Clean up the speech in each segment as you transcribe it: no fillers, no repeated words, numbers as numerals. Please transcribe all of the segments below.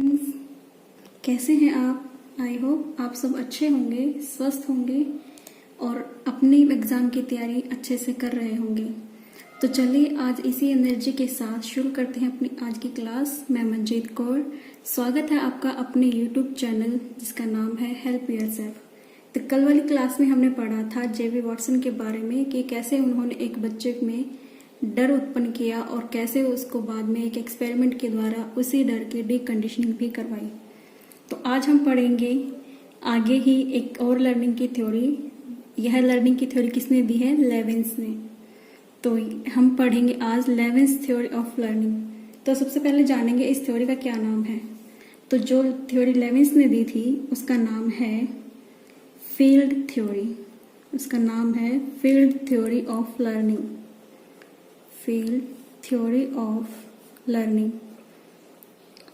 Friends, कैसे हैं आप? आई होप आप सब अच्छे होंगे, स्वस्थ होंगे और अपनी एग्ज़ाम की तैयारी अच्छे से कर रहे होंगे। तो चलिए आज इसी एनर्जी के साथ शुरू करते हैं अपनी आज की क्लास। मैं मंजीत कौर, स्वागत है आपका अपने यूट्यूब चैनल जिसका नाम है हेल्प योरसेल्फ। तो कल वाली क्लास में हमने पढ़ा था जेवी वॉटसन के बारे में कि कैसे उन्होंने एक बच्चे में डर उत्पन्न किया और कैसे उसको बाद में एक एक्सपेरिमेंट के द्वारा उसी डर की डीकंडीशनिंग भी करवाई। तो आज हम पढ़ेंगे आगे ही एक और लर्निंग की थ्योरी। यह लर्निंग की थ्योरी किसने दी है? लेविन्स ने। तो हम पढ़ेंगे आज लेविन्स थ्योरी ऑफ लर्निंग। तो सबसे पहले जानेंगे इस थ्योरी का क्या नाम है। तो जो थ्योरी लेविन्स ने दी थी उसका नाम है फील्ड थ्योरी। उसका नाम है field theory of learning. Field theory of learning,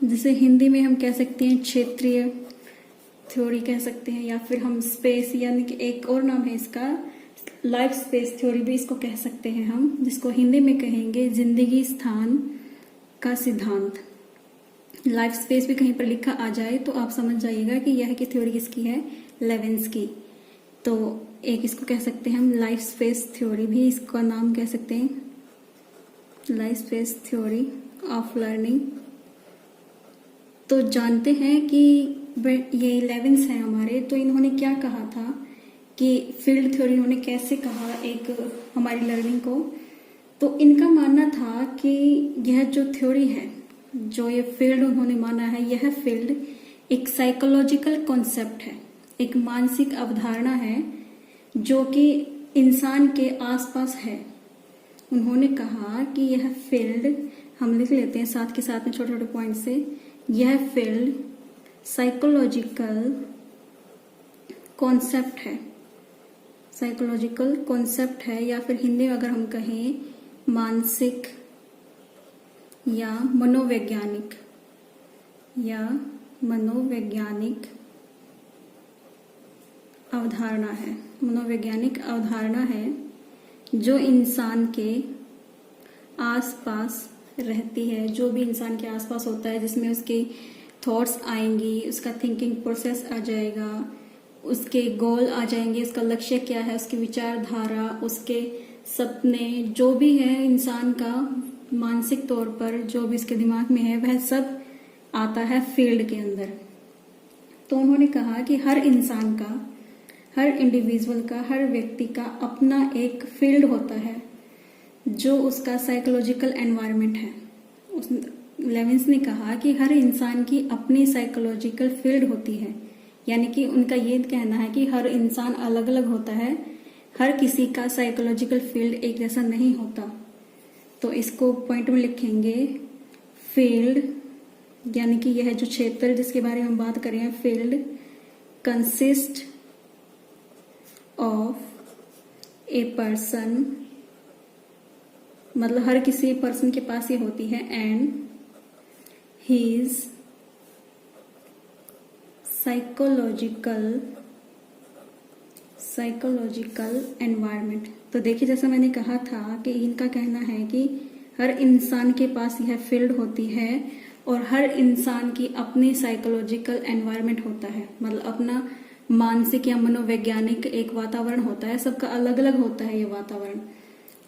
जिसे हिंदी में हम कह सकते हैं क्षेत्रीय थ्योरी कह सकते हैं, या फिर हम स्पेस, यानी कि एक और नाम है इसका लाइफ स्पेस थ्योरी भी इसको कह सकते हैं हम, जिसको हिंदी में कहेंगे जिंदगी स्थान का सिद्धांत। लाइफ स्पेस भी कहीं पर लिखा आ जाए तो आप समझ जाइएगा कि यह की थ्योरी किसकी है? लेविन्स की। तो एक इसको कह सकते हैं हम लाइफ स्पेस थ्योरी, भी इसका नाम कह सकते हैं life space theory of learning. तो जानते हैं कि ये लेविन्स हैं हमारे, तो इन्होंने क्या कहा था कि फील्ड थ्योरी इन्होंने कैसे कहा एक हमारी लर्निंग को। तो इनका मानना था कि यह जो थ्योरी है, जो ये फील्ड उन्होंने माना है, यह फील्ड एक साइकोलॉजिकल कॉन्सेप्ट है, एक मानसिक अवधारणा है जो कि इंसान के आसपास है। उन्होंने कहा कि यह फील्ड, हम लिख लेते हैं साथ के साथ में छोटे छोटे पॉइंट से, यह फील्ड साइकोलॉजिकल कॉन्सेप्ट है। साइकोलॉजिकल कॉन्सेप्ट है, या फिर हिंदी में अगर हम कहें मानसिक या मनोवैज्ञानिक अवधारणा है। मनोवैज्ञानिक अवधारणा है जो इंसान के आसपास रहती है, जो भी इंसान के आसपास होता है, जिसमें उसके थॉट्स आएंगी, उसका थिंकिंग प्रोसेस आ जाएगा, उसके गोल आ जाएंगे, उसका लक्ष्य क्या है, उसकी विचारधारा, उसके सपने, जो भी है इंसान का मानसिक तौर पर जो भी उसके दिमाग में है, वह सब आता है फील्ड के अंदर। तो उन्होंने कहा कि हर इंसान का, हर इंडिविजुअल का, हर व्यक्ति का अपना एक फील्ड होता है जो उसका साइकोलॉजिकल एनवायरनमेंट है। लेविन्स ने कहा कि हर इंसान की अपनी साइकोलॉजिकल फील्ड होती है, यानी कि उनका ये कहना है कि हर इंसान अलग अलग होता है, हर किसी का साइकोलॉजिकल फील्ड एक जैसा नहीं होता। तो इसको पॉइंट में लिखेंगे फील्ड, यानी कि यह जो क्षेत्र जिसके बारे में हम बात कर रहे हैं, field consist of a person, मतलब हर किसी पर्सन के पास ये होती है, एंड हीज साइकोलॉजिकल एनवायरनमेंट। तो देखिए, जैसा मैंने कहा था कि इनका कहना है कि हर इंसान के पास यह फील्ड होती है और हर इंसान की अपनी साइकोलॉजिकल एनवायरनमेंट होता है, मतलब अपना मानसिक या मनोवैज्ञानिक एक वातावरण होता है। सबका अलग अलग होता है ये वातावरण,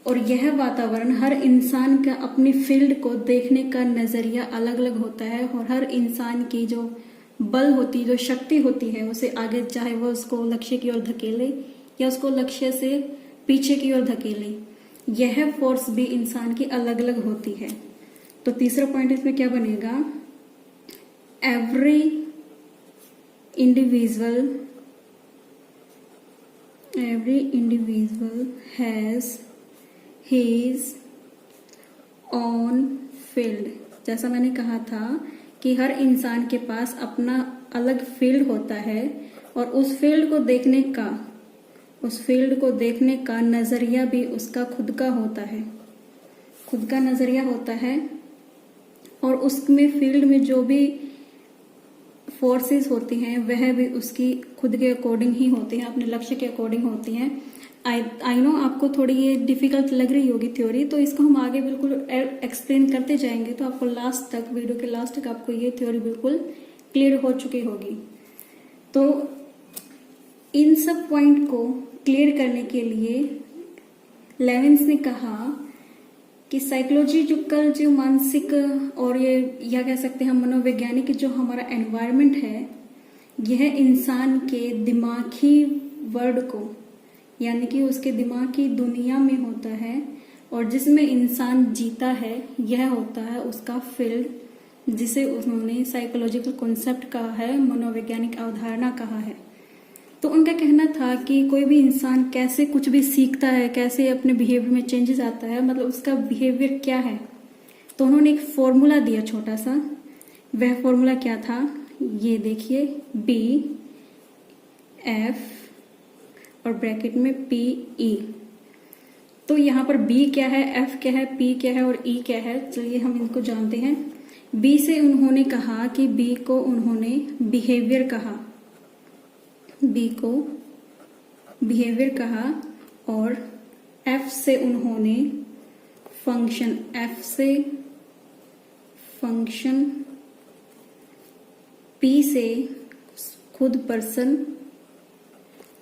और यह वातावरण हर इंसान का अपनी फील्ड को देखने का नजरिया अलग अलग होता है, और हर इंसान की जो बल होती, जो शक्ति होती है, उसे आगे, चाहे वो उसको लक्ष्य की ओर धकेले या उसको लक्ष्य से पीछे की ओर धकेले, यह फोर्स भी इंसान की अलग अलग होती है। तो तीसरा पॉइंट इसमें क्या बनेगा? Every individual has his own field। जैसा मैंने कहा था कि हर इंसान के पास अपना अलग फील्ड होता है, और उस फील्ड को देखने का नजरिया भी उसका खुद का होता है, खुद का नजरिया होता है, और उसमें फील्ड में जो भी फोर्सेस होती हैं वह भी उसकी खुद के अकॉर्डिंग ही होती हैं, अपने लक्ष्य के अकॉर्डिंग होती हैं। आई नो आपको थोड़ी ये डिफिकल्ट लग रही होगी थ्योरी, तो इसको हम आगे बिल्कुल एक्सप्लेन करते जाएंगे, तो आपको लास्ट तक, वीडियो के लास्ट तक आपको ये थ्योरी बिल्कुल क्लियर हो चुकी होगी। तो इन सब पॉइंट को क्लियर करने के लिए लेविन्स ने कहा कि साइकोलॉजिकल जो मानसिक और ये या कह सकते हैं हम मनोवैज्ञानिक जो हमारा एनवायरनमेंट है, यह इंसान के दिमागी वर्ल्ड को, यानी कि उसके दिमाग की दुनिया में होता है, और जिसमें इंसान जीता है यह होता है उसका फील्ड, जिसे उन्होंने साइकोलॉजिकल कॉन्सेप्ट कहा है, मनोवैज्ञानिक अवधारणा कहा है। तो उनका कहना था कि कोई भी इंसान कैसे कुछ भी सीखता है, कैसे अपने बिहेवियर में चेंजेस आता है, मतलब उसका बिहेवियर क्या है। तो उन्होंने एक फॉर्मूला दिया छोटा सा। वह फॉर्मूला क्या था, ये देखिए, BF और ब्रैकेट में PE। तो यहाँ पर B क्या है, F क्या है, P क्या है और E क्या है, चलिए हम इनको जानते हैं। B से उन्होंने कहा कि B को उन्होंने बिहेवियर कहा, B को बिहेवियर कहा, और F से उन्होंने फंक्शन, F से फंक्शन, P से खुद पर्सन,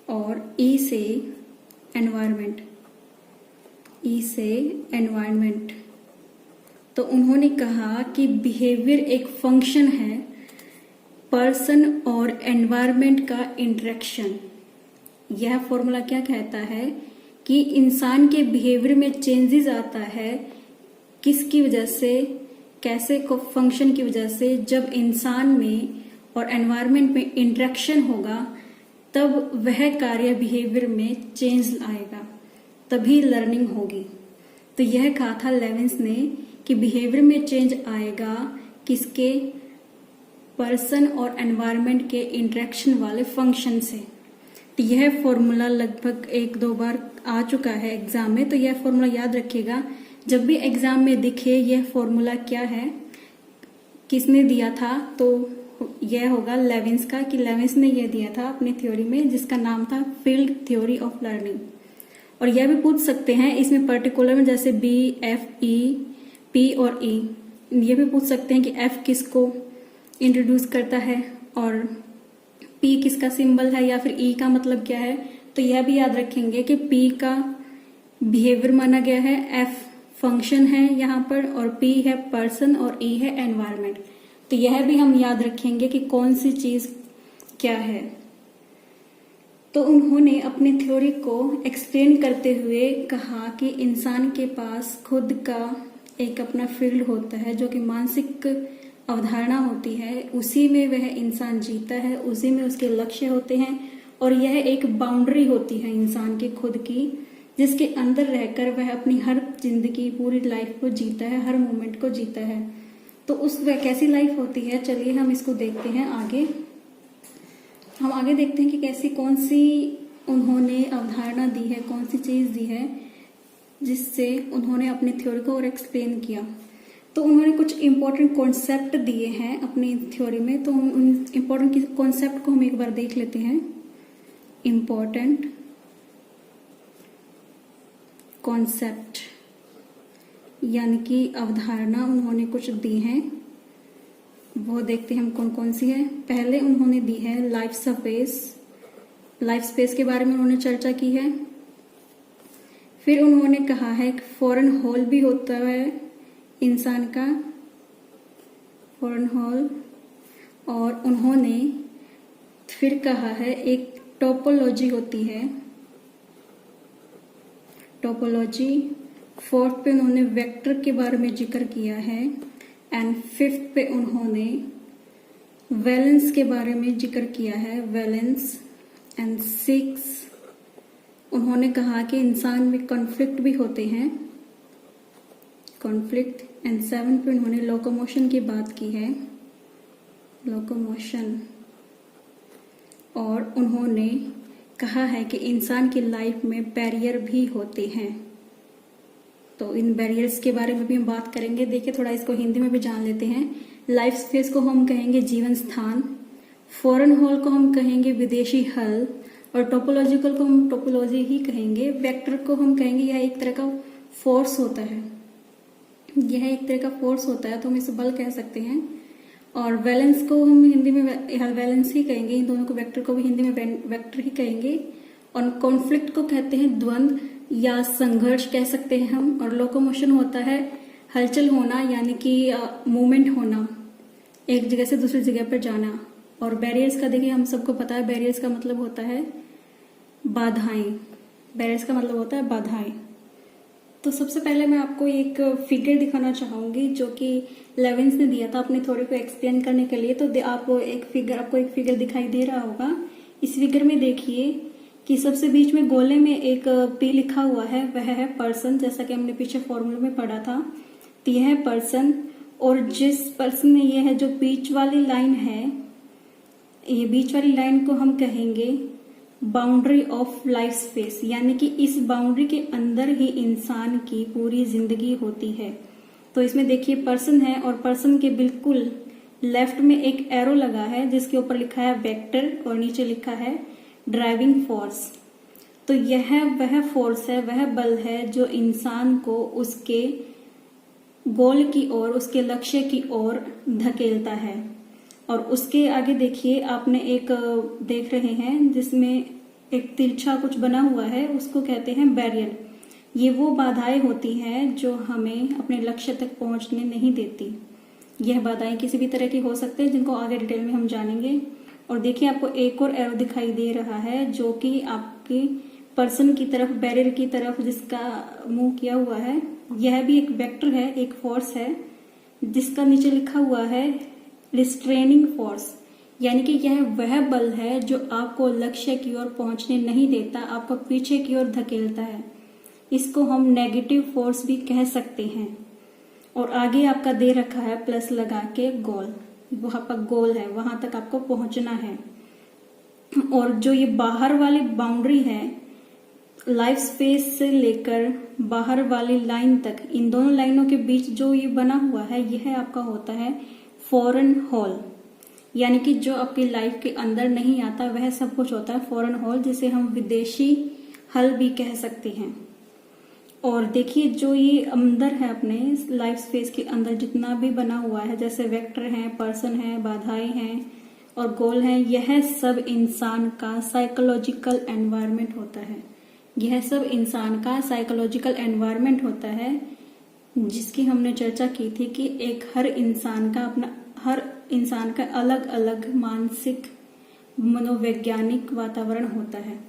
और E से एनवायरनमेंट, E से एनवायरनमेंट। तो उन्होंने कहा कि बिहेवियर एक फंक्शन है पर्सन और एनवायरनमेंट का इंटरेक्शन। यह फॉर्मूला क्या कहता है कि इंसान के बिहेवियर में चेंजेस आता है किसकी वजह से, कैसे को फंक्शन की वजह से, जब इंसान में और एनवायरनमेंट में इंटरेक्शन होगा तब वह कार्य बिहेवियर में चेंज आएगा, तभी लर्निंग होगी। तो यह कहा था लेविन्स ने कि बिहेवियर में चेंज आएगा किसके, पर्सन और एनवायरनमेंट के इंटरेक्शन वाले फंक्शन से। तो यह फॉर्मूला लगभग 1-2 बार आ चुका है एग्जाम में, तो यह फॉर्मूला याद रखिएगा। जब भी एग्जाम में दिखे यह फॉर्मूला क्या है, किसने दिया था, तो यह होगा लेविन्स का, कि लेविन्स ने यह दिया था अपनी थ्योरी में, जिसका नाम था फील्ड थ्योरी ऑफ लर्निंग। और यह भी पूछ सकते हैं इसमें पर्टिकुलर में, जैसे B, F, E, P और E, ये भी पूछ सकते हैं कि F किसको इंट्रोड्यूस करता है और P किसका सिंबल है, या फिर E का मतलब क्या है। तो यह भी याद रखेंगे कि P का बिहेवियर माना गया है, F फंक्शन है यहाँ पर, और P है पर्सन और E है एनवायरनमेंट। तो यह भी हम याद रखेंगे कि कौन सी चीज क्या है। तो उन्होंने अपनी थ्योरी को एक्सप्लेन करते हुए कहा कि इंसान के पास खुद का एक अपना फील्ड होता है, जो कि मानसिक अवधारणा होती है, उसी में वह इंसान जीता है, उसी में उसके लक्ष्य होते हैं, और यह एक बाउंड्री होती है इंसान की खुद की, जिसके अंदर रहकर वह अपनी हर जिंदगी, पूरी लाइफ को जीता है, हर मोमेंट को जीता है। तो उस वह कैसी लाइफ होती है, चलिए हम इसको देखते हैं आगे। हम आगे देखते हैं कि कैसी, कौन सी उन्होंने अवधारणा दी है, कौन सी चीज दी है जिससे उन्होंने अपनी थ्योरी को और एक्सप्लेन किया। तो उन्होंने कुछ इंपॉर्टेंट कॉन्सेप्ट दिए हैं अपनी थ्योरी में, तो उन इंपॉर्टेंट कॉन्सेप्ट को हम एक बार देख लेते हैं। इंपॉर्टेंट कॉन्सेप्ट यानी कि अवधारणा उन्होंने कुछ दी हैं, वो देखते हैं हम कौन कौन सी है। पहले उन्होंने दी है लाइफ स्पेस, लाइफ स्पेस के बारे में उन्होंने चर्चा की है। फिर उन्होंने कहा है कि फॉरेन होल भी होता है इंसान का, फॉरेन होल, और उन्होंने फिर कहा है एक टोपोलॉजी होती है, टोपोलॉजी। फोर्थ पे उन्होंने वेक्टर के बारे में जिक्र किया है, एंड फिफ्थ पे उन्होंने वैलेंस के बारे में जिक्र किया है, वैलेंस। एंड 6 उन्होंने कहा कि इंसान में कॉन्फ्लिक्ट भी होते हैं, कॉन्फ्लिक्ट। एंड 7 पे उन्होंने लोकोमोशन की बात की है, लोकोमोशन। और उन्होंने कहा है कि इंसान की लाइफ में बैरियर भी होते हैं। तो इन बैरियर्स के बारे में भी हम बात करेंगे। देखिए थोड़ा इसको हिंदी में भी जान लेते हैं। लाइफ स्पेस को हम कहेंगे जीवन स्थान, फॉरेन होल को हम कहेंगे विदेशी हल, और टोपोलॉजिकल को हम टोपोलॉजी ही कहेंगे। वेक्टर को हम कहेंगे यह एक तरह का फोर्स होता है, यह एक तरह का फोर्स होता है, तो हम इसे बल कह सकते हैं। और वैलेंस को हम हिंदी में वैलेंस ही कहेंगे, इन दोनों को वेक्टर को भी हिंदी में वेक्टर ही कहेंगे। और कॉन्फ्लिक्ट को कहते हैं द्वंद या संघर्ष कह सकते हैं हम। और लोकोमोशन होता है हलचल होना, यानी कि मूवमेंट होना, एक जगह से दूसरी जगह पर जाना। और बैरियर्स का देखिए हम सबको पता है, बैरियर्स का मतलब होता है बाधाएं, बैरियर्स का मतलब होता है बाधाएं। तो सबसे पहले मैं आपको एक फिगर दिखाना चाहूंगी जो कि लेविन्स ने दिया था अपने थ्योरी को एक्सप्लेन करने के लिए। तो आपको एक फिगर दिखाई दे रहा होगा। इस फिगर में देखिए कि सबसे बीच में गोले में एक पी लिखा हुआ है, वह है पर्सन, जैसा कि हमने पीछे फॉर्मूले में पढ़ा था। तो यह है पर्सन, और जिस पर्सन में यह है जो बीच वाली लाइन है, ये बीच वाली लाइन को हम कहेंगे बाउंड्री ऑफ लाइफ स्पेस, यानी कि इस बाउंड्री के अंदर ही इंसान की पूरी जिंदगी होती है। तो इसमें देखिए पर्सन है, और पर्सन के बिल्कुल लेफ्ट में एक एरो लगा है जिसके ऊपर लिखा है वेक्टर और नीचे लिखा है ड्राइविंग फोर्स। तो यह वह फोर्स है, वह बल है जो इंसान को उसके गोल की ओर, उसके लक्ष्य की ओर धकेलता है। और उसके आगे देखिए आपने एक देख रहे हैं जिसमें एक तिरछा कुछ बना हुआ है, उसको कहते हैं बैरियर। ये वो बाधाएं होती हैं जो हमें अपने लक्ष्य तक पहुंचने नहीं देती। यह बाधाएं किसी भी तरह की हो सकती है, जिनको आगे डिटेल में हम जानेंगे। और देखिए आपको एक और एरो दिखाई दे रहा है जो कि आपके पर्सन की तरफ, बैरियर की तरफ जिसका मुंह किया हुआ है, यह भी एक वेक्टर है, एक फोर्स है, जिसका नीचे लिखा हुआ है रिस्ट्रेनिंग फोर्स, यानी कि यह वह बल है जो आपको लक्ष्य की ओर पहुंचने नहीं देता, आपको पीछे की ओर धकेलता है। इसको हम नेगेटिव फोर्स भी कह सकते हैं। और आगे आपका दे रखा है प्लस लगा के गोल, वहां पर गोल है, वहां तक आपको पहुंचना है। और जो ये बाहर वाली बाउंड्री है, लाइफ स्पेस से लेकर बाहर वाली लाइन तक, इन दोनों लाइनों के बीच जो ये बना हुआ है, यह आपका होता है फॉरेन हॉल, यानी कि जो आपकी लाइफ के अंदर नहीं आता वह सब कुछ होता है फॉरेन हॉल, जिसे हम विदेशी हल भी कह सकते हैं। और देखिए जो ये अंदर है अपने लाइफ स्पेस के अंदर जितना भी बना हुआ है, जैसे वेक्टर है, पर्सन है, बाधाएं हैं और गोल है, यह सब इंसान का साइकोलॉजिकल एनवायरनमेंट होता है। यह सब इंसान का साइकोलॉजिकल एनवायरनमेंट होता है, जिसकी हमने चर्चा की थी कि हर इंसान का अलग अलग मानसिक मनोवैज्ञानिक वातावरण होता है।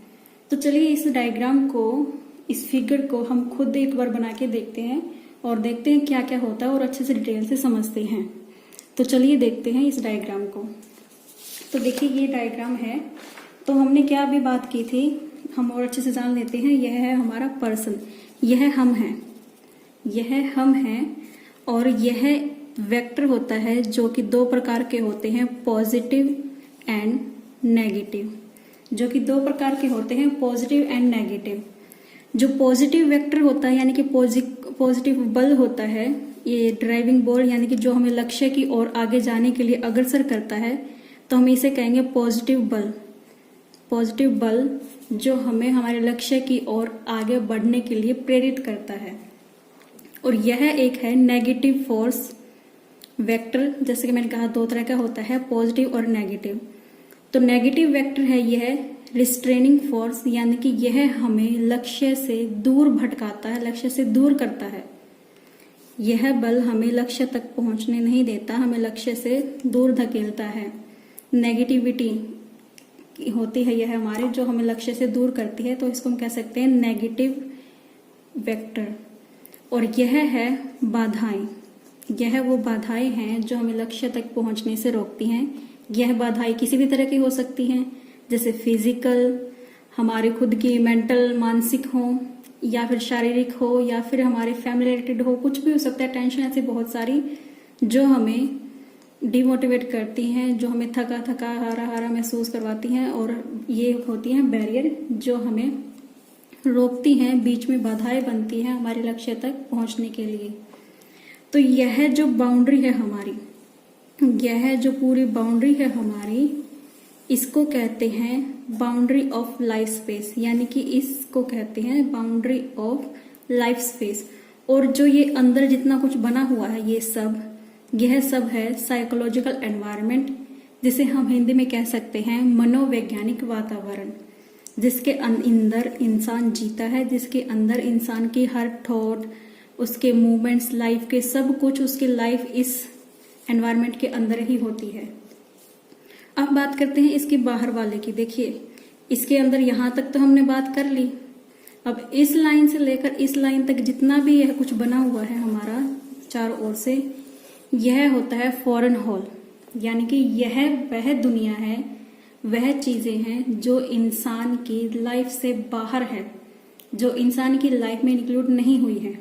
तो चलिए इस डायग्राम को, इस फिगर को हम खुद एक बार बना के देखते हैं और देखते हैं क्या क्या होता है और अच्छे से डिटेल से समझते हैं। तो चलिए देखते हैं इस डायग्राम को। तो देखिए ये डायग्राम है। तो हमने क्या अभी बात की थी, हम और अच्छे से जान लेते हैं। यह है हमारा पर्सन, यह हम हैं, यह हम हैं। और यह वेक्टर होता है जो कि दो प्रकार के होते हैं, पॉजिटिव एंड नेगेटिव, जो कि दो प्रकार के होते हैं, पॉजिटिव एंड नेगेटिव। जो पॉजिटिव वेक्टर होता है यानी कि पॉजिटिव बल होता है, ये ड्राइविंग बल, यानी कि जो हमें लक्ष्य की ओर आगे जाने के लिए अग्रसर करता है, तो हम इसे कहेंगे पॉजिटिव बल। पॉजिटिव बल जो हमें हमारे लक्ष्य की ओर आगे बढ़ने के लिए प्रेरित करता है। और यह एक है नेगेटिव फोर्स वेक्टर, जैसे कि मैंने कहा दो तरह का होता है, पॉजिटिव और नेगेटिव। तो नेगेटिव वेक्टर है यह रिस्ट्रेनिंग फोर्स, यानी कि यह हमें लक्ष्य से दूर भटकाता है, लक्ष्य से दूर करता है। यह बल हमें लक्ष्य तक पहुंचने नहीं देता, हमें लक्ष्य से दूर धकेलता है। नेगेटिविटी होती है यह हमारे, जो हमें लक्ष्य से दूर करती है, तो इसको हम कह सकते हैं नेगेटिव वेक्टर। और यह है बाधाएं, यह वो बाधाएं हैं जो हमें लक्ष्य तक पहुंचने से रोकती हैं। यह बाधाएं किसी भी तरह की हो सकती हैं, जैसे फिजिकल, हमारे खुद की मेंटल मानसिक हो, या फिर शारीरिक हो, या फिर हमारे फैमिली रिलेटेड हो, कुछ भी हो सकता है। टेंशन ऐसी बहुत सारी जो हमें डिमोटिवेट करती हैं, जो हमें थका थका हारा हारा महसूस करवाती हैं। और ये होती हैं बैरियर जो हमें रोकती हैं, बीच में बाधाएं बनती हैं हमारे लक्ष्य तक पहुंचने के लिए। तो यह जो बाउंड्री है हमारी, यह जो पूरी बाउंड्री है हमारी, इसको कहते हैं बाउंड्री ऑफ लाइफ स्पेस, यानी कि इसको कहते हैं बाउंड्री ऑफ लाइफ स्पेस। और जो ये अंदर जितना कुछ बना हुआ है यह सब है साइकोलॉजिकल एनवायरनमेंट, जिसे हम हिंदी में कह सकते हैं मनोवैज्ञानिक वातावरण, जिसके अंदर इंसान जीता है, जिसके अंदर इंसान की हर थॉट, उसके मूवमेंट्स, लाइफ के सब कुछ, उसकी लाइफ इस एनवायरनमेंट के अंदर ही होती है। अब बात करते हैं इसके बाहर वाले की। देखिए, इसके अंदर यहां तक तो हमने बात कर ली। अब इस लाइन से लेकर इस लाइन तक जितना भी यह कुछ बना हुआ है हमारा चारों ओर से, यह होता है फॉरेन हॉल, यानी कि यह वह दुनिया है, वह चीजें हैं जो इंसान की लाइफ से बाहर है, जो इंसान की लाइफ में इंक्लूड नहीं हुई है।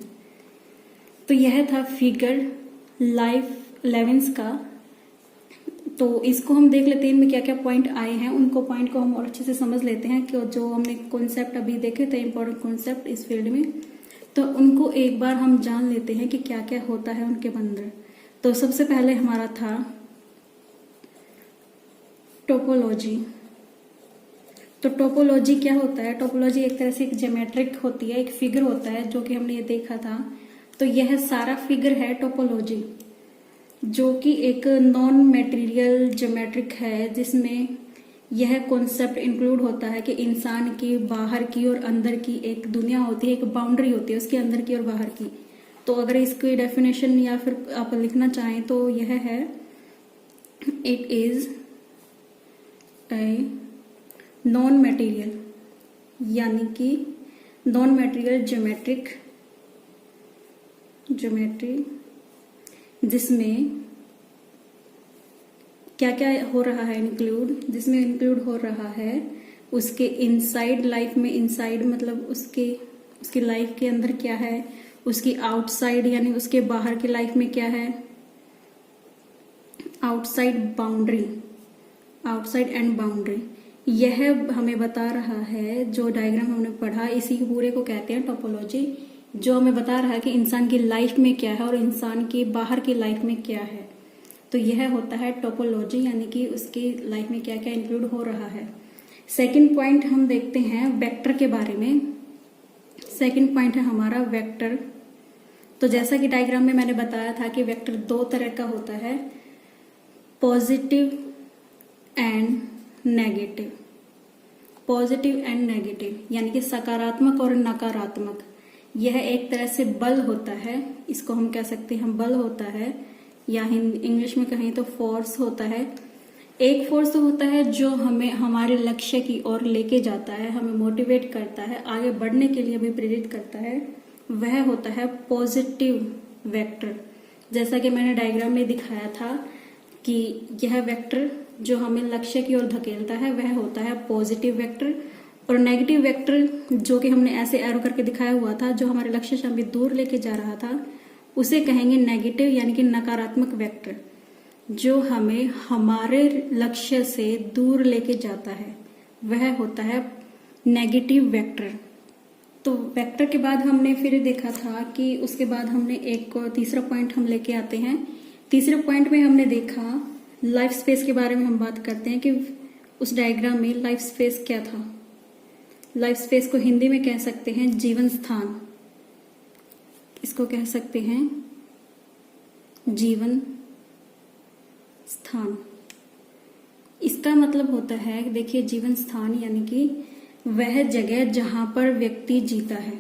तो यह था फिगर लाइफ 11 का। तो इसको हम देख लेते हैं इनमें क्या क्या पॉइंट आए हैं, उनको पॉइंट को हम और अच्छे से समझ लेते हैं कि जो हमने कॉन्सेप्ट अभी देखे थे, इंपॉर्टेंट कॉन्सेप्ट इस फील्ड में, तो उनको एक बार हम जान लेते हैं कि क्या क्या होता है उनके अंदर। तो सबसे पहले हमारा था टोपोलॉजी। तो टोपोलॉजी क्या होता है? टोपोलॉजी एक तरह से एक ज्योमेट्रिक होती है, एक फिगर होता है, जो कि हमने ये देखा था। तो यह सारा फिगर है टोपोलॉजी, जो कि एक नॉन मटेरियल ज्योमेट्रिक है, जिसमें यह कॉन्सेप्ट इंक्लूड होता है कि इंसान की बाहर की और अंदर की एक दुनिया होती है, एक बाउंड्री होती है उसके अंदर की और बाहर की। तो अगर इसकी डेफिनेशन या फिर आप लिखना चाहें तो यह है, it is a non material, यानी कि नॉन मटेरियल ज्योमेट्री, जिसमें क्या क्या हो रहा है इंक्लूड, जिसमें इंक्लूड हो रहा है उसके इनसाइड लाइफ में, इनसाइड मतलब उसकी लाइफ के अंदर क्या है, उसकी आउटसाइड यानी उसके बाहर की लाइफ में क्या है, आउटसाइड एंड बाउंड्री। यह हमें बता रहा है, जो डायग्राम हमने पढ़ा इसी पूरे को कहते हैं टोपोलॉजी, जो हमें बता रहा है कि इंसान की लाइफ में क्या है और इंसान की बाहर की लाइफ में क्या है। तो यह होता है टोपोलॉजी, यानी कि उसकी लाइफ में क्या क्या इंक्लूड हो रहा है। सेकंड पॉइंट हम देखते हैं वेक्टर के बारे में। सेकंड पॉइंट है हमारा वेक्टर। तो जैसा कि डायग्राम में मैंने बताया था कि वेक्टर दो तरह का होता है, positive and negative. Positive and negative यानी कि सकारात्मक और नकारात्मक। यह एक तरह से बल होता है, इसको हम कह सकते हैं बल होता है, या इंग्लिश में कहें तो फोर्स होता है। एक फोर्स तो होता है जो हमें हमारे लक्ष्य की ओर लेके जाता है, हमें मोटिवेट करता है, आगे बढ़ने के लिए भी प्रेरित करता है, वह होता है पॉजिटिव वेक्टर। जैसा कि मैंने डायग्राम में दिखाया था कि यह वेक्टर जो हमें लक्ष्य की ओर धकेलता है वह होता है पॉजिटिव वेक्टर, और नेगेटिव वेक्टर जो कि हमने ऐसे एरो करके दिखाया हुआ था, जो हमारे लक्ष्य से हमें दूर लेके जा रहा था, उसे कहेंगे नेगेटिव यानी कि नकारात्मक वेक्टर, जो हमें हमारे लक्ष्य से दूर लेके जाता है, वह होता है नेगेटिव वेक्टर। तो वेक्टर के बाद हमने फिर देखा था कि उसके बाद हमने एक तीसरा पॉइंट हम लेके आते हैं। तीसरे पॉइंट में हमने देखा लाइफ स्पेस के बारे में हम बात करते हैं कि उस डायग्राम में लाइफ स्पेस क्या था। लाइफ स्पेस को हिंदी में कह सकते हैं जीवन स्थान, इसको कह सकते हैं जीवन स्थान। इसका मतलब होता है, देखिए जीवन स्थान यानी कि वह जगह जहां पर व्यक्ति जीता है,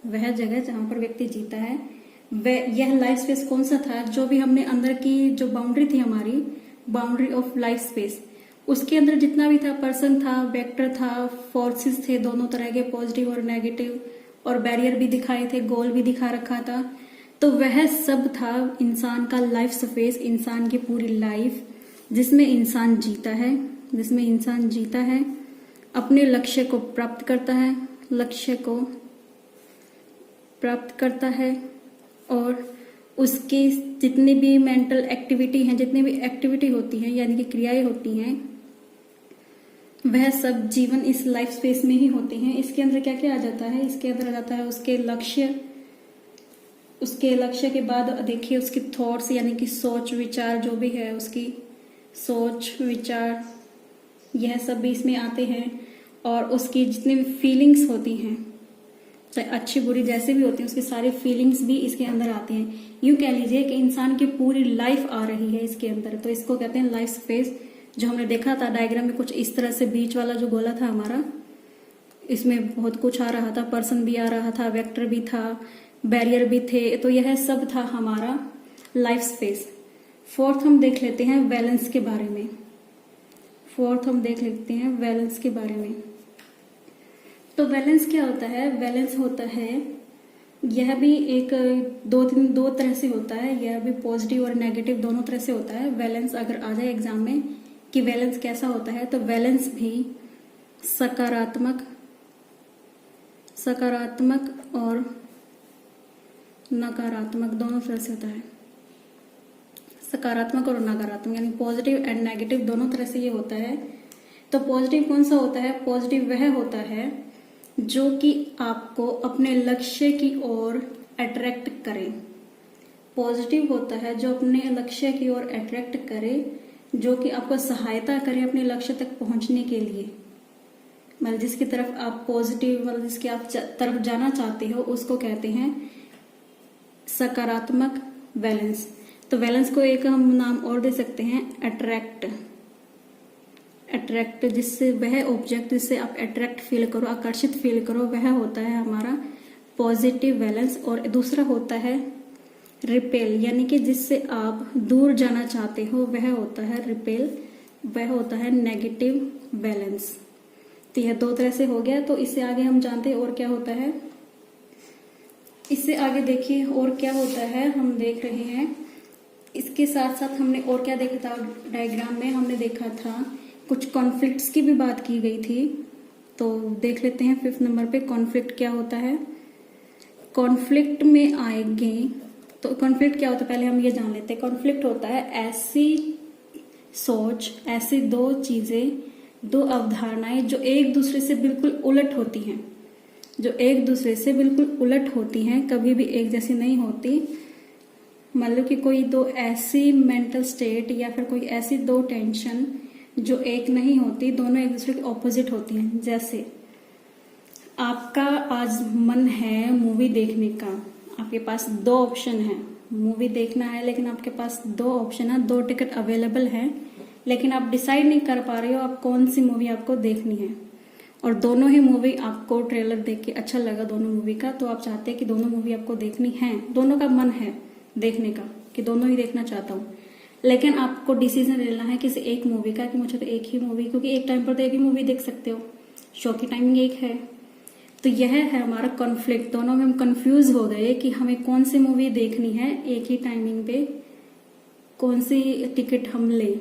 वह जगह जहां पर व्यक्ति जीता है। वह यह लाइफ स्पेस कौन सा था, जो भी हमने अंदर की जो बाउंड्री थी हमारी, बाउंड्री ऑफ लाइफ स्पेस, उसके अंदर जितना भी था, पर्सन था, वेक्टर था, फोर्सेस थे दोनों तरह के, पॉजिटिव और नेगेटिव, और बैरियर भी दिखाए थे, गोल भी दिखा रखा था। तो वह सब था इंसान का लाइफ स्पेस, इंसान की पूरी लाइफ, जिसमें इंसान जीता है, अपने लक्ष्य को प्राप्त करता है, और उसकी जितनी भी मेंटल एक्टिविटी हैं, जितनी भी एक्टिविटी होती हैं यानी कि क्रियाएं होती हैं, वह सब जीवन इस लाइफ स्पेस में ही होती हैं। इसके अंदर क्या क्या आ जाता है? इसके अंदर आ जाता है उसके लक्ष्य के बाद देखिए उसकी थॉट्स यानी कि सोच विचार, जो भी है उसकी सोच विचार, यह सब भी इसमें आते हैं। और उसकी जितनी भी फीलिंग्स होती हैं, चाहे अच्छी बुरी जैसे भी होती हैं, उसकी सारी फीलिंग्स भी इसके अंदर आती हैं। यूं कह लीजिए कि इंसान की पूरी लाइफ आ रही है इसके अंदर। तो इसको कहते हैं लाइफ स्पेस। जो हमने देखा था डायग्राम में कुछ इस तरह से बीच वाला जो गोला था हमारा, इसमें बहुत कुछ आ रहा था, पर्सन भी आ रहा था, वेक्टर भी था, बैरियर भी थे, तो यह सब था हमारा लाइफ स्पेस। फोर्थ हम देख लेते हैं वैलेंस के बारे में। फोर्थ हम देख लेते हैं वैलेंस के बारे में। तो वैलेंस क्या होता है? वैलेंस होता है, यह भी एक दो तरह से होता है। यह भी पॉजिटिव और नेगेटिव दोनों तरह से होता है। वैलेंस अगर आ जाए एग्जाम में कि वैलेंस कैसा होता है, तो वैलेंस भी सकारात्मक और नकारात्मक दोनों तरह से होता है। सकारात्मक और नकारात्मक यानी पॉजिटिव एंड नेगेटिव दोनों तरह से ये होता है। तो पॉजिटिव कौन सा होता है? पॉजिटिव वह होता है जो कि आपको अपने लक्ष्य की ओर अट्रैक्ट करे। पॉजिटिव होता है जो अपने लक्ष्य की ओर अट्रैक्ट करे, जो कि आपको सहायता करे अपने लक्ष्य तक पहुंचने के लिए। मतलब जिसकी तरफ आप पॉजिटिव, मतलब जिसकी आप तरफ जाना चाहते हो, उसको कहते हैं सकारात्मक वैलेंस। तो वैलेंस को एक हम नाम और दे सकते हैं अट्रैक्ट। जिससे वह ऑब्जेक्ट जिससे आप अट्रैक्ट फील करो, आकर्षित फील करो, वह होता है हमारा पॉजिटिव वैलेंस। और दूसरा होता है रिपेल, यानी कि जिससे आप दूर जाना चाहते हो, वह होता है रिपेल, वह होता है नेगेटिव वैलेंस। तो यह दो तरह से हो गया। तो इससे आगे हम जानते हैं और क्या होता है। इससे आगे देखिए और क्या होता है, हम देख रहे हैं। इसके साथ साथ हमने और क्या देखा था डायग्राम में, हमने देखा था कुछ कॉन्फ्लिक्ट्स की भी बात की गई थी। तो देख लेते हैं 5th नंबर पे कॉन्फ्लिक्ट क्या होता है। कॉन्फ्लिक्ट में आएंगे तो कॉन्फ्लिक्ट क्या होता है पहले हम ये जान लेते हैं। कॉन्फ्लिक्ट होता है ऐसी सोच, ऐसी दो चीजें, दो अवधारणाएं जो एक दूसरे से बिल्कुल उलट होती हैं, कभी भी एक जैसी नहीं होती। मान लो कि कोई दो ऐसी मेंटल स्टेट या फिर कोई ऐसी दो टेंशन जो एक नहीं होती, दोनों एक दूसरे के ऑपोजिट होती हैं। जैसे आपका आज मन है मूवी देखने का, आपके पास दो ऑप्शन है, मूवी देखना है, लेकिन आपके पास दो ऑप्शन है, दो टिकट अवेलेबल है, लेकिन आप डिसाइड नहीं कर पा रहे हो आप कौन सी मूवी आपको देखनी है। और दोनों ही मूवी आपको ट्रेलर देख के अच्छा लगा दोनों मूवी का, तो आप चाहते हैं कि दोनों मूवी आपको देखनी है, दोनों का मन है देखने का कि दोनों ही देखना चाहता हूँ, लेकिन आपको डिसीजन लेना है किसी एक मूवी का कि मुझे तो एक ही मूवी, क्योंकि एक टाइम पर तो एक ही मूवी देख सकते हो, शो की टाइमिंग एक है। तो यह है हमारा कॉन्फ्लिक्ट। दोनों में हम कंफ्यूज हो गए कि हमें कौन सी मूवी देखनी है, एक ही टाइमिंग पे कौन सी टिकट हम लें।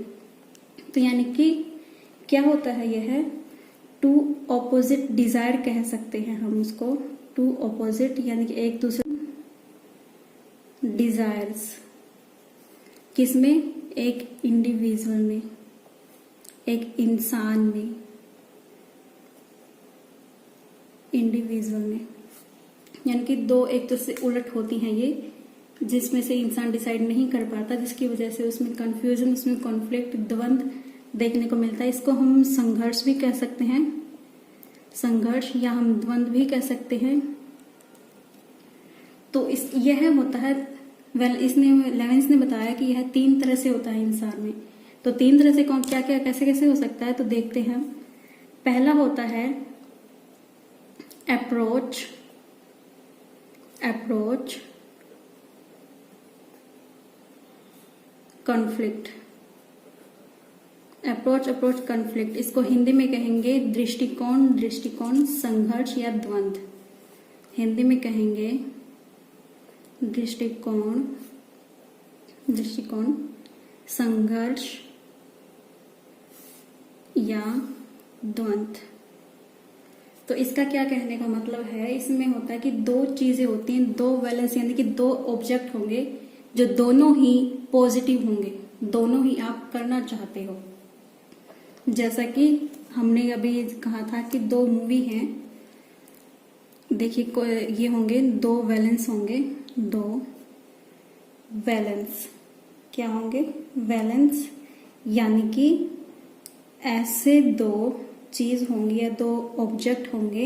तो यानी कि क्या होता है, यह है टू ऑपोजिट डिजायर कह सकते हैं हम उसको। टू ऑपोजिट यानी कि एक दूसरे डिजायर्स, किसमें? एक इंडिविजुअल में, एक इंसान में, यानी कि दो एक दूसरे से उलट होती हैं ये, जिसमें से इंसान डिसाइड नहीं कर पाता, जिसकी वजह से उसमें कंफ्यूजन, उसमें कॉन्फ्लिक्ट, द्वंद्व देखने को मिलता है। इसको हम संघर्ष भी कह सकते हैं, संघर्ष, या हम द्वंद्व भी कह सकते हैं। तो यह होता है लेवेंस ने बताया कि यह 3 तरह से होता है इंसान में। तो 3 तरह से कौन क्या क्या कैसे कैसे हो सकता है, तो देखते हैं। पहला होता है अप्रोच, कॉन्फ्लिक्ट, अप्रोच कॉन्फ्लिक्ट। इसको हिंदी में कहेंगे दृष्टिकोण, संघर्ष या द्वंद्व। हिंदी में कहेंगे दृष्टिकोण, संघर्ष या द्वंद्व। तो इसका क्या कहने का मतलब है, इसमें होता है कि दो चीजें होती हैं, दो वैलेंस, यानी कि दो ऑब्जेक्ट होंगे जो दोनों ही पॉजिटिव होंगे, दोनों ही आप करना चाहते हो। जैसा कि हमने अभी कहा था कि दो मूवी हैं, देखिए ये होंगे दो वैलेंस होंगे, दो वैलेंस क्या होंगे, वैलेंस, यानी कि ऐसे दो चीज होंगी या दो ऑब्जेक्ट होंगे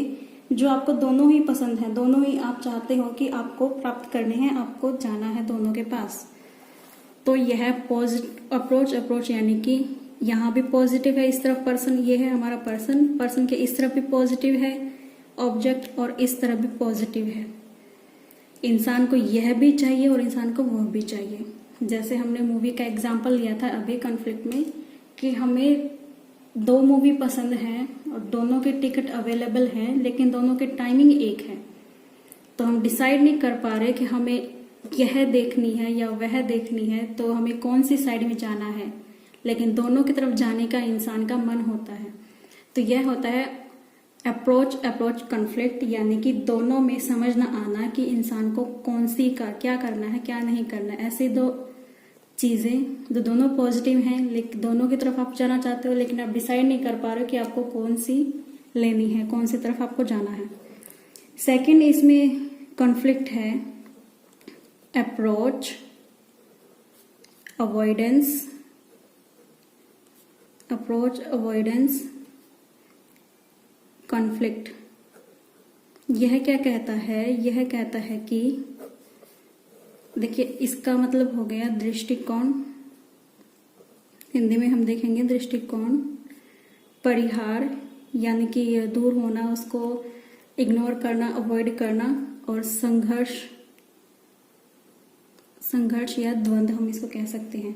जो आपको दोनों ही पसंद है, दोनों ही आप चाहते हो कि आपको प्राप्त करने हैं, आपको जाना है दोनों के पास। तो यह पॉजिटिव अप्रोच यानी कि यहाँ भी पॉजिटिव है, इस तरफ पर्सन, ये है हमारा पर्सन के इस तरफ भी पॉजिटिव है ऑब्जेक्ट और इस तरफ भी पॉजिटिव है। इंसान को यह भी चाहिए और इंसान को वह भी चाहिए। जैसे हमने मूवी का एग्जाम्पल लिया था अभी कॉन्फ्लिक्ट में कि हमें दो मूवी पसंद है और दोनों के टिकट अवेलेबल हैं, लेकिन दोनों के टाइमिंग एक है, तो हम डिसाइड नहीं कर पा रहे कि हमें यह देखनी है या वह देखनी है, तो हमें कौन सी साइड में जाना है, लेकिन दोनों की तरफ जाने का इंसान का मन होता है। तो यह होता है अप्रोच कॉन्फ्लिक्ट, यानी कि दोनों में समझ ना आना कि इंसान को कौन सी का क्या करना है क्या नहीं करना है। ऐसे दो चीजें जो दोनों पॉजिटिव हैं, लेकिन दोनों की तरफ आप जाना चाहते हो, लेकिन आप डिसाइड नहीं कर पा रहे हो कि आपको कौन सी लेनी है, कौन सी तरफ आपको जाना है। सेकंड इसमें कॉन्फ्लिक्ट है अप्रोच अवॉइडेंस कॉन्फ्लिक्ट। यह क्या कहता है? यह कहता है कि देखिए, इसका मतलब हो गया दृष्टिकोण, हिंदी में हम देखेंगे दृष्टिकोण, परिहार यानी कि दूर होना, उसको इग्नोर करना, अवॉइड करना, और संघर्ष या द्वंद्व हम इसको कह सकते हैं।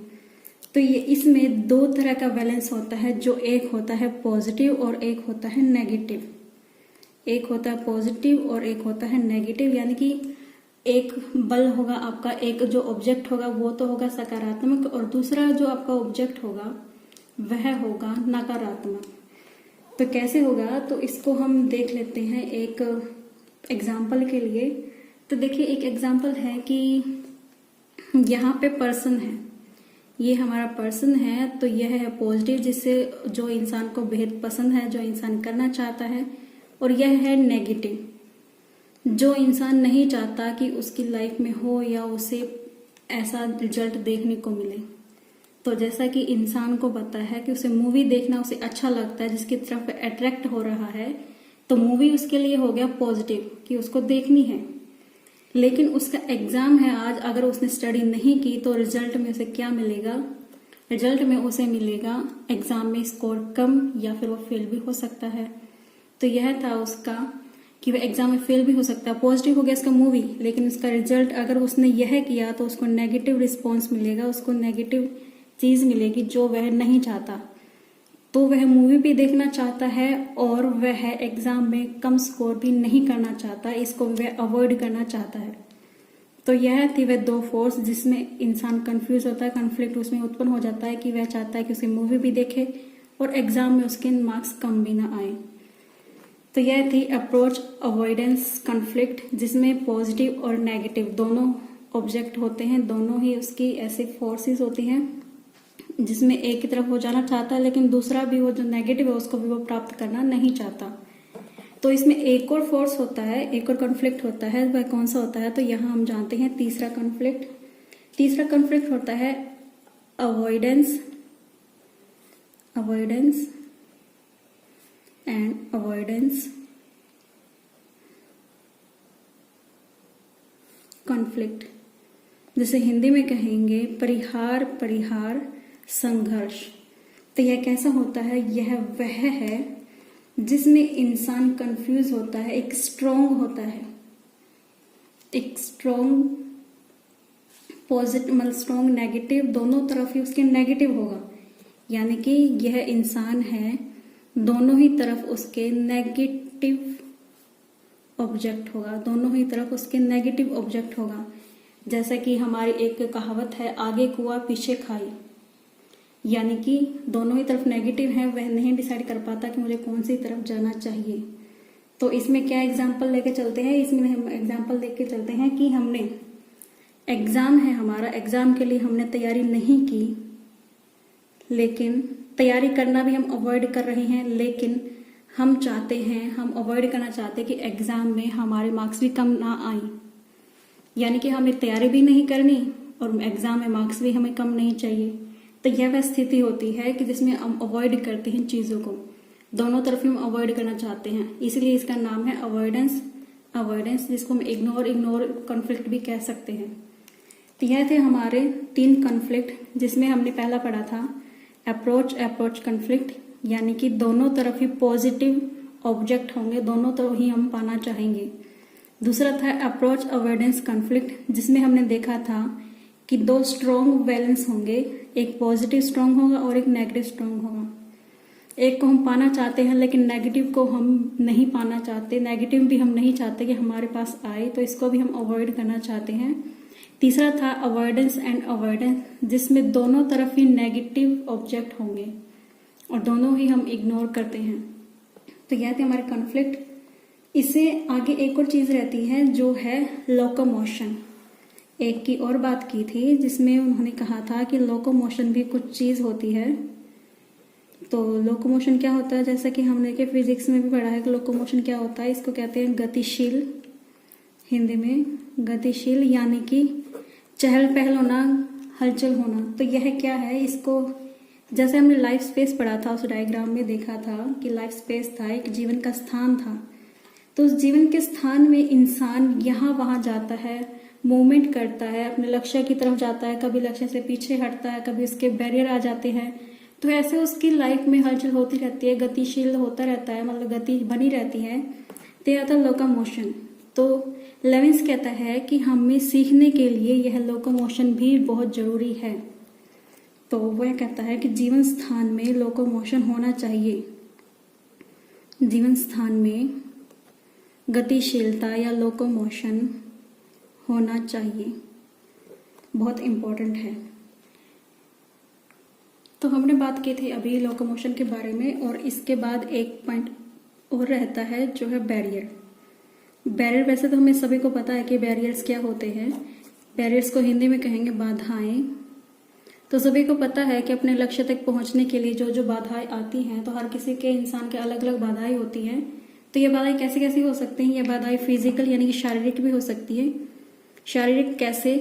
तो ये इसमें दो तरह का बैलेंस होता है, जो एक होता है पॉजिटिव और एक होता है नेगेटिव। एक होता है पॉजिटिव और एक होता है नेगेटिव, यानी कि एक बल होगा आपका, एक जो ऑब्जेक्ट होगा वो तो होगा सकारात्मक और दूसरा जो आपका ऑब्जेक्ट होगा वह होगा नकारात्मक। तो कैसे होगा? तो इसको हम देख लेते हैं एक एग्जाम्पल के लिए। तो देखिए, एक एग्जाम्पल है कि यहाँ पे पर्सन है, ये हमारा पर्सन है, तो यह है पॉजिटिव, जिससे जो इंसान को बेहद पसंद है, जो इंसान करना चाहता है, और यह है नेगेटिव, जो इंसान नहीं चाहता कि उसकी लाइफ में हो या उसे ऐसा रिजल्ट देखने को मिले। तो जैसा कि इंसान को पता है कि उसे मूवी देखना उसे अच्छा लगता है, जिसकी तरफ अट्रैक्ट हो रहा है, तो मूवी उसके लिए हो गया पॉजिटिव कि उसको देखनी है। लेकिन उसका एग्जाम है आज, अगर उसने स्टडी नहीं की तो रिजल्ट में उसे क्या मिलेगा? रिजल्ट में उसे मिलेगा एग्जाम में स्कोर कम, या फिर वो फेल भी हो सकता है। तो यह था उसका कि वह एग्जाम में फेल भी हो सकता है। पॉजिटिव हो गया इसका मूवी, लेकिन उसका रिजल्ट अगर उसने यह किया तो उसको नेगेटिव रिस्पॉन्स मिलेगा, उसको नेगेटिव चीज मिलेगी जो वह नहीं चाहता। तो वह मूवी भी देखना चाहता है और वह एग्जाम में कम स्कोर भी नहीं करना चाहता, इसको वह अवॉइड करना चाहता है। तो यह थी वह दो फोर्स जिसमें इंसान कंफ्यूज होता है, कॉन्फ्लिक्ट उसमें उत्पन्न हो जाता है कि वह चाहता है कि उसे मूवी भी देखे और एग्जाम में उसके मार्क्स कम भी ना आए। तो यह थी अप्रोच अवॉइडेंस कॉन्फ्लिक्ट, जिसमें पॉजिटिव और नेगेटिव दोनों ऑब्जेक्ट होते हैं, दोनों ही उसकी ऐसी फोर्सेस होती हैं जिसमें एक की तरफ हो जाना चाहता है, लेकिन दूसरा भी वो जो नेगेटिव है उसको भी वो प्राप्त करना नहीं चाहता। तो इसमें एक और फोर्स होता है, एक और कॉन्फ्लिक्ट होता है, वह कौन सा होता है? तो यहाँ हम जानते हैं तीसरा कॉन्फ्लिक्ट होता है अवॉइडेंस एंड अवॉइडेंस कॉन्फ्लिक्ट, जिसे हिंदी में कहेंगे परिहार संघर्ष। तो यह कैसा होता है? यह वह है जिसमें इंसान कंफ्यूज होता है, एक स्ट्रॉन्ग होता है, एक स्ट्रॉन्ग पॉजिटिव मतलब स्ट्रॉन्ग नेगेटिव, दोनों तरफ ही उसके नेगेटिव होगा, यानी कि यह इंसान है दोनों ही तरफ उसके नेगेटिव ऑब्जेक्ट होगा, दोनों ही तरफ उसके नेगेटिव ऑब्जेक्ट होगा। जैसा कि हमारी एक कहावत है, आगे कुआं पीछे खाई, यानी कि दोनों ही तरफ नेगेटिव है, वह नहीं डिसाइड कर पाता कि मुझे कौन सी तरफ जाना चाहिए। तो इसमें क्या एग्जाम्पल लेके चलते हैं? इसमें हम एग्जाम्पल लेके चलते हैं कि हमने एग्जाम है हमारा, एग्जाम के लिए हमने तैयारी नहीं की, लेकिन तैयारी करना भी हम अवॉइड कर रहे हैं, लेकिन हम अवॉइड करना चाहते हैं कि एग्जाम में हमारे मार्क्स भी कम ना आए, यानी कि हमें तैयारी भी नहीं करनी और एग्जाम में मार्क्स भी हमें कम नहीं चाहिए। तो यह वह स्थिति होती है कि जिसमें हम अवॉइड करते हैं चीज़ों को, दोनों तरफ हम अवॉइड करना चाहते हैं, इसलिए इसका नाम है अवॉइडेंस। अवॉइडेंस जिसको हम इग्नोर कॉन्फ्लिक्ट भी कह सकते हैं। तो यह थे हमारे 3 कॉन्फ्लिक्ट, जिसमें हमने पहला पढ़ा था अप्रोच कॉन्फ्लिक्ट, यानी कि दोनों तरफ ही पॉजिटिव ऑब्जेक्ट होंगे, दोनों तरफ ही हम पाना चाहेंगे। दूसरा था अप्रोच अवॉइडेंस कॉन्फ्लिक्ट, जिसमें हमने देखा था कि 2 स्ट्रॉन्ग बैलेंस होंगे, एक पॉजिटिव स्ट्रॉन्ग होगा और एक नेगेटिव स्ट्रॉन्ग होगा। एक को हम पाना चाहते हैं लेकिन नेगेटिव को हम नहीं पाना चाहते, नेगेटिव भी हम नहीं चाहते कि हमारे पास आए, तो इसको भी हम अवॉइड करना चाहते हैं। तीसरा था अवॉइडेंस एंड अवॉइडेंस, जिसमें दोनों तरफ ही नेगेटिव ऑब्जेक्ट होंगे और दोनों ही हम इग्नोर करते हैं। तो यह थे हमारे कॉन्फ्लिक्ट। इससे आगे एक और चीज रहती है जो है लोकोमोशन। एक की और बात की थी जिसमें उन्होंने कहा था कि लोकोमोशन भी कुछ चीज होती है। तो लोकोमोशन क्या होता है, जैसा कि हमने के फिजिक्स में भी पढ़ा है कि लोकोमोशन क्या होता है, इसको कहते हैं गतिशील, हिंदी में गतिशील, यानी कि चहल पहल होना, हलचल होना। तो यह क्या है, इसको जैसे हमने लाइफ स्पेस पढ़ा था, उस डायग्राम में देखा था कि लाइफ स्पेस था, एक जीवन का स्थान था। तो उस जीवन के स्थान में इंसान यहाँ वहां जाता है, मूवमेंट करता है, अपने लक्ष्य की तरफ जाता है, कभी लक्ष्य से पीछे हटता है, कभी उसके बैरियर आ जाते हैं। तो ऐसे उसकी लाइफ में हलचल होती रहती है, गतिशील होता रहता है, मतलब गति बनी रहती है। तो यह था लोकोमोशन। तो लेविन्स कहता है कि हमें सीखने के लिए यह लोकोमोशन भी बहुत जरूरी है। तो वह कहता है कि जीवन स्थान में लोकोमोशन होना चाहिए, जीवन स्थान में गतिशीलता या लोकोमोशन होना चाहिए, बहुत इंपॉर्टेंट है। तो हमने बात की थी अभी लोकोमोशन के बारे में, और इसके बाद एक पॉइंट और रहता है जो है बैरियर। बैरियर वैसे तो हमें सभी को पता है कि बैरियर्स क्या होते हैं। बैरियर्स को हिंदी में कहेंगे बाधाएं। तो सभी को पता है कि अपने लक्ष्य तक पहुंचने के लिए जो जो बाधाएं आती हैं, तो हर किसी के इंसान के अलग अलग बाधाएं होती हैं। तो ये बाधाएं कैसी कैसी हो सकती हैं, ये बाधाएं फिजिकल यानी कि शारीरिक भी हो सकती है। शारीरिक कैसे,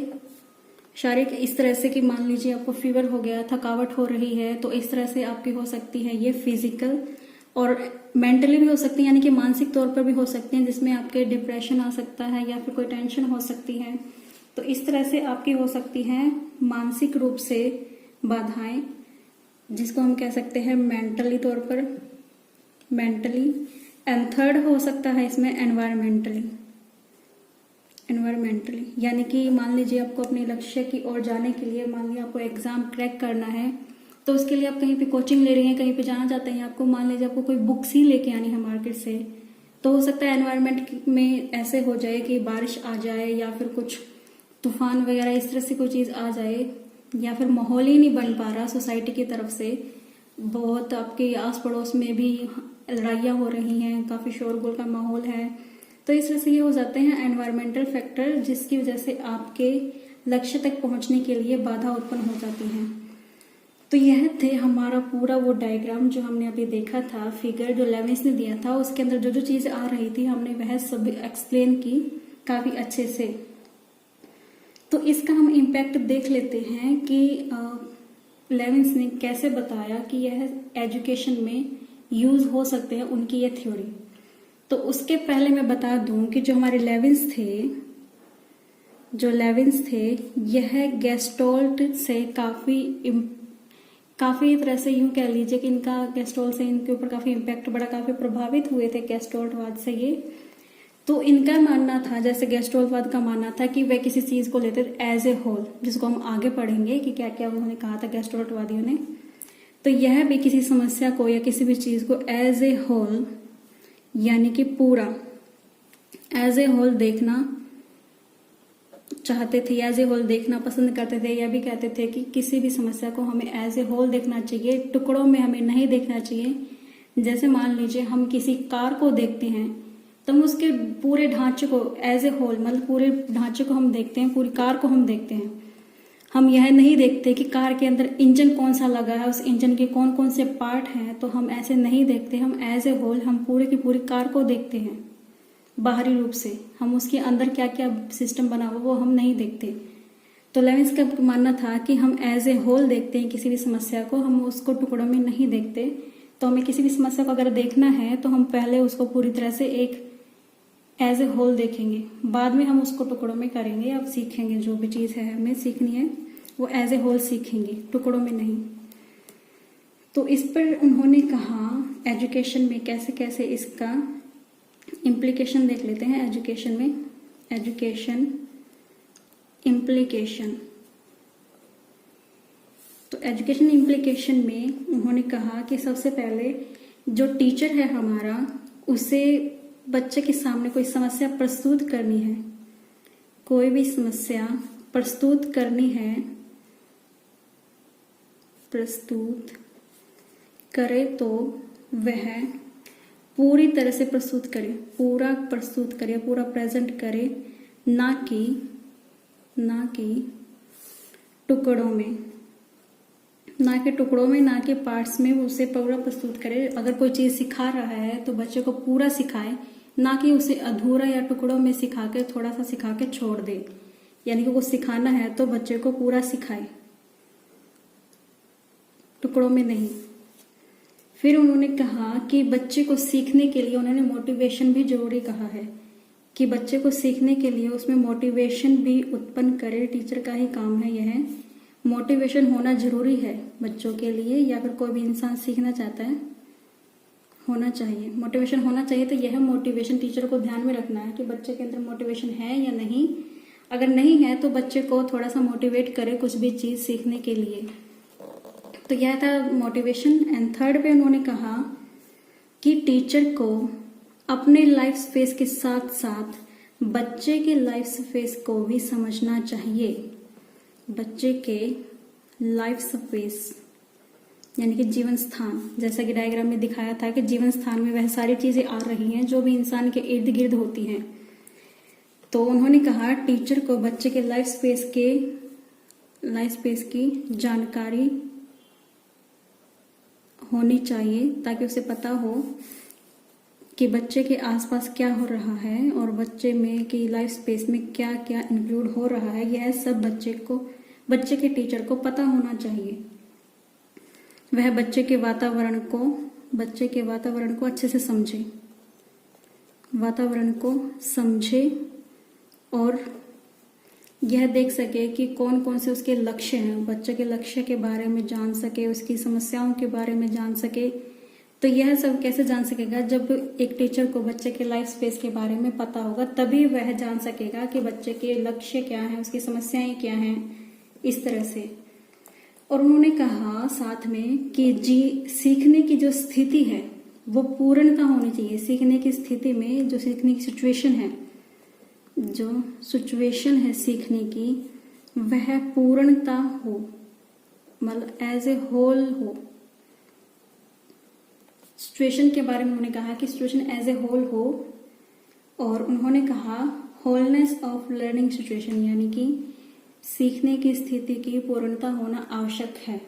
शारीरिक इस तरह से कि मान लीजिए आपको फीवर हो गया, थकावट हो रही है, तो इस तरह से आपकी हो सकती है ये फिजिकल। और मेंटली भी हो सकती है, यानी कि मानसिक तौर पर भी हो सकती हैं, जिसमें आपके डिप्रेशन आ सकता है या फिर कोई टेंशन हो सकती है। तो इस तरह से आपकी हो सकती हैं मानसिक रूप से बाधाएं, जिसको हम कह सकते हैं मेंटली तौर पर, मेंटली। एंड थर्ड हो सकता है इसमें एनवायरमेंटली, यानी कि मान लीजिए आपको अपने लक्ष्य की ओर जाने के लिए, मान लीजिए आपको एग्जाम क्रैक करना है, तो उसके लिए आप कहीं पे कोचिंग ले रही हैं, कहीं पे जाना चाहते हैं, आपको मान लीजिए आपको कोई बुक्स ही लेके आनी है मार्केट से, तो हो सकता है एनवायरनमेंट में ऐसे हो जाए कि बारिश आ जाए या फिर कुछ तूफान वगैरह इस तरह से कोई चीज आ जाए, या फिर माहौल ही नहीं बन पा रहा सोसाइटी की तरफ से, बहुत आपके आस पड़ोस में भी लड़ाइयाँ हो रही हैं, काफी शोरगुल का माहौल है। तो इस तरह से ये हो जाते हैं एनवायरमेंटल फैक्टर, जिसकी वजह से आपके लक्ष्य तक पहुंचने के लिए बाधा उत्पन्न हो जाती है। तो यह थे हमारा पूरा वो डायग्राम जो हमने अभी देखा था, फिगर जो लेविन्स ने दिया था, उसके अंदर जो जो चीजें आ रही थी हमने वह सब एक्सप्लेन की काफी अच्छे से। तो इसका हम इम्पैक्ट देख लेते हैं कि लेविन्स ने कैसे बताया कि यह एजुकेशन में यूज हो सकते हैं उनकी यह थ्योरी। तो उसके पहले मैं बता दूं कि जो हमारे लेविन्स थे, यह गेस्टोल्ट से काफी तरह से यूं कह लीजिए कि इनका गेस्टोल्ट से इनके ऊपर काफी इम्पैक्ट पड़ा, काफी प्रभावित हुए थे गेस्टोल्टवाद से ये। तो इनका मानना था, जैसे गेस्टोल्टवाद का मानना था कि वे किसी चीज को लेते थे एज ए होल, जिसको हम आगे पढ़ेंगे कि क्या क्या उन्होंने कहा था गेस्टोल्टवादियों ने। तो यह भी किसी समस्या को या किसी भी चीज को एज ए होल, यानी कि पूरा एज ए होल देखना चाहते थे, एज ए होल देखना पसंद करते थे। यह भी कहते थे कि किसी भी समस्या को हमें एज ए होल देखना चाहिए, टुकड़ों में हमें नहीं देखना चाहिए। जैसे मान लीजिए हम किसी कार को देखते हैं तो हम उसके पूरे ढांचे को एज ए होल, मतलब पूरे ढांचे को हम देखते हैं, पूरी कार को हम देखते हैं। हम यह नहीं देखते कि कार के अंदर इंजन कौन सा लगा है, उस इंजन के कौन कौन से पार्ट हैं, तो हम ऐसे नहीं देखते। हम एज ए होल हम पूरे की पूरी कार को देखते हैं बाहरी रूप से, हम उसके अंदर क्या क्या सिस्टम बना हुआ वो हम नहीं देखते। तो लेविन्स का मानना था कि हम एज ए होल देखते हैं किसी भी समस्या को, हम उसको टुकड़ों में नहीं देखते। तो हमें किसी भी समस्या को अगर देखना है तो हम पहले उसको पूरी तरह से एक एज ए होल देखेंगे, बाद में हम उसको टुकड़ों में करेंगे। अब सीखेंगे जो भी चीज़ है हमें सीखनी है वो एज ए होल सीखेंगे, टुकड़ों में नहीं। तो इस पर उन्होंने कहा एजुकेशन में कैसे कैसे इसका इम्प्लीकेशन देख लेते हैं। एजुकेशन में एजुकेशन इम्प्लीकेशन, तो एजुकेशन इम्प्लीकेशन में उन्होंने कहा कि सबसे पहले जो टीचर है हमारा, उसे बच्चे के सामने कोई समस्या प्रस्तुत करनी है, कोई भी समस्या प्रस्तुत करनी है, प्रस्तुत करे तो वह पूरी तरह से प्रस्तुत करे, पूरा प्रस्तुत करे, पूरा प्रेजेंट करे, ना कि टुकड़ों में, ना कि टुकड़ों में, ना कि पार्ट्स में, उसे पूरा प्रस्तुत करे। अगर कोई चीज सिखा रहा है तो बच्चे को पूरा सिखाए, ना कि उसे अधूरा या टुकड़ों में सिखा के थोड़ा सा सिखा के छोड़ दे। यानी कि कुछ सिखाना है तो बच्चे को पूरा सिखाए, टुकड़ों में नहीं। फिर उन्होंने कहा कि बच्चे को सीखने के लिए उन्होंने मोटिवेशन भी जरूरी कहा है, कि बच्चे को सीखने के लिए उसमें मोटिवेशन भी उत्पन्न करे। टीचर का ही काम है यह, मोटिवेशन होना जरूरी है बच्चों के लिए, या फिर कोई भी इंसान सीखना चाहता है होना चाहिए, मोटिवेशन होना चाहिए। तो यह मोटिवेशन टीचर को ध्यान में रखना है कि बच्चे के अंदर मोटिवेशन है या नहीं। अगर नहीं है तो बच्चे को थोड़ा सा मोटिवेट करे कुछ भी चीज सीखने के लिए। तो यह था मोटिवेशन। एंड थर्ड पे उन्होंने कहा कि टीचर को अपने लाइफ स्पेस के साथ साथ बच्चे के लाइफ स्पेस को भी समझना चाहिए। बच्चे के लाइफ स्पेस यानी कि जीवन स्थान, जैसा कि डायग्राम में दिखाया था कि जीवन स्थान में वह सारी चीजें आ रही हैं जो भी इंसान के इर्द गिर्द होती हैं। तो उन्होंने कहा टीचर को बच्चे के लाइफ स्पेस की जानकारी होनी चाहिए, ताकि उसे पता हो कि बच्चे के आसपास क्या हो रहा है और बच्चे में की लाइफ स्पेस में क्या क्या इंक्लूड हो रहा है। यह सब बच्चे के टीचर को पता होना चाहिए। वह बच्चे के वातावरण को अच्छे से समझे, वातावरण को समझे और यह देख सके कि कौन कौन से उसके लक्ष्य हैं, बच्चे के लक्ष्य के बारे में जान सके, उसकी समस्याओं के बारे में जान सके। तो यह सब कैसे जान सकेगा? जब एक टीचर को बच्चे के लाइफ स्पेस के बारे में पता होगा, तभी वह जान सकेगा कि बच्चे के लक्ष्य क्या हैं, उसकी समस्याएं क्या हैं, इस तरह से। और उन्होंने कहा साथ में कि सीखने की जो स्थिति है वो पूर्णता होनी चाहिए। सीखने की स्थिति में जो सीखने की सिचुएशन है सीखने की, वह पूर्णता हो, मतलब एज ए होल हो। सिचुएशन के बारे में उन्होंने कहा कि सिचुएशन एज ए होल हो। और उन्होंने कहा होलनेस ऑफ लर्निंग सिचुएशन, यानी कि सीखने की स्थिति की पूर्णता होना आवश्यक है।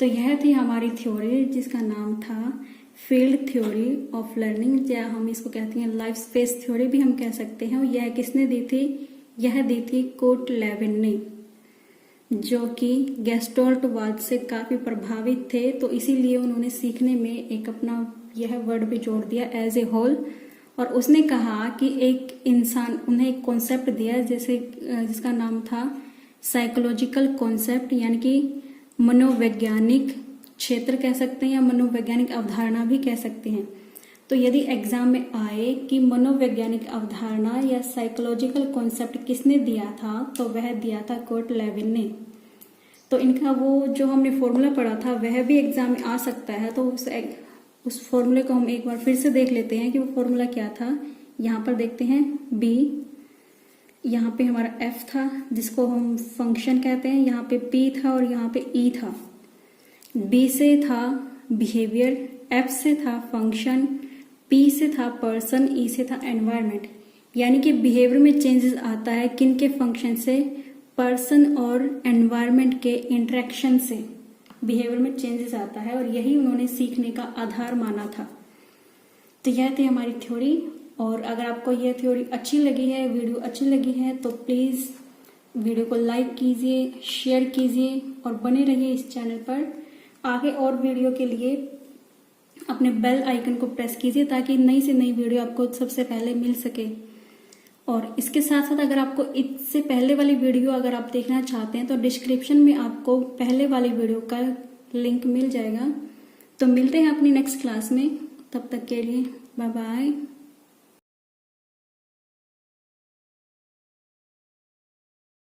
तो यह थी हमारी थ्योरी जिसका नाम था फील्ड थ्योरी ऑफ लर्निंग, या हम इसको कहते हैं लाइफ स्पेस थ्योरी भी हम कह सकते हैं। और यह किसने दी थी? यह दी थी कोर्ट लेविन ने, जो कि गेस्टोल्टवाद से काफी प्रभावित थे। तो इसीलिए उन्होंने सीखने में एक अपना यह वर्ड भी जोड़ दिया एज ए होल। और उसने कहा कि एक इंसान, उन्हें एक कॉन्सेप्ट दिया जिसका नाम था साइकोलॉजिकल कॉन्सेप्ट, यानी कि मनोवैज्ञानिक क्षेत्र कह सकते हैं या मनोवैज्ञानिक अवधारणा भी कह सकते हैं। तो यदि एग्जाम में आए कि मनोवैज्ञानिक अवधारणा या साइकोलॉजिकल कॉन्सेप्ट किसने दिया था, तो वह दिया था कोर्ट लेविन ने। तो इनका वो जो हमने फॉर्मूला पढ़ा था वह भी एग्जाम में आ सकता है। तो उस फॉर्मूले को हम एक बार फिर से देख लेते हैं कि वो फॉर्मूला क्या था। यहाँ पर देखते हैं B, यहाँ पे हमारा F था जिसको हम फंक्शन कहते हैं, यहाँ पे P था और यहाँ पे E था। B से था बिहेवियर, F से था फंक्शन, P से था पर्सन, E से था एनवायरनमेंट। यानी कि बिहेवियर में चेंजेस आता है किन के फंक्शन से? पर्सन और एनवायरनमेंट के इंटरेक्शन से बिहेवियर में चेंजेस आता है, और यही उन्होंने सीखने का आधार माना था। तो यह थी हमारी थ्योरी। और अगर आपको यह थ्योरी अच्छी लगी है, वीडियो अच्छी लगी है, तो प्लीज वीडियो को लाइक कीजिए, शेयर कीजिए और बने रहिए इस चैनल पर। आगे और वीडियो के लिए अपने बेल आइकन को प्रेस कीजिए ताकि नई से नई वीडियो आपको सबसे पहले मिल सके। और इसके साथ साथ अगर आपको इससे पहले वाली वीडियो अगर आप देखना चाहते हैं तो डिस्क्रिप्शन में आपको पहले वाली वीडियो का लिंक मिल जाएगा। तो मिलते हैं अपनी नेक्स्ट क्लास में, तब तक के लिए बाय बाय।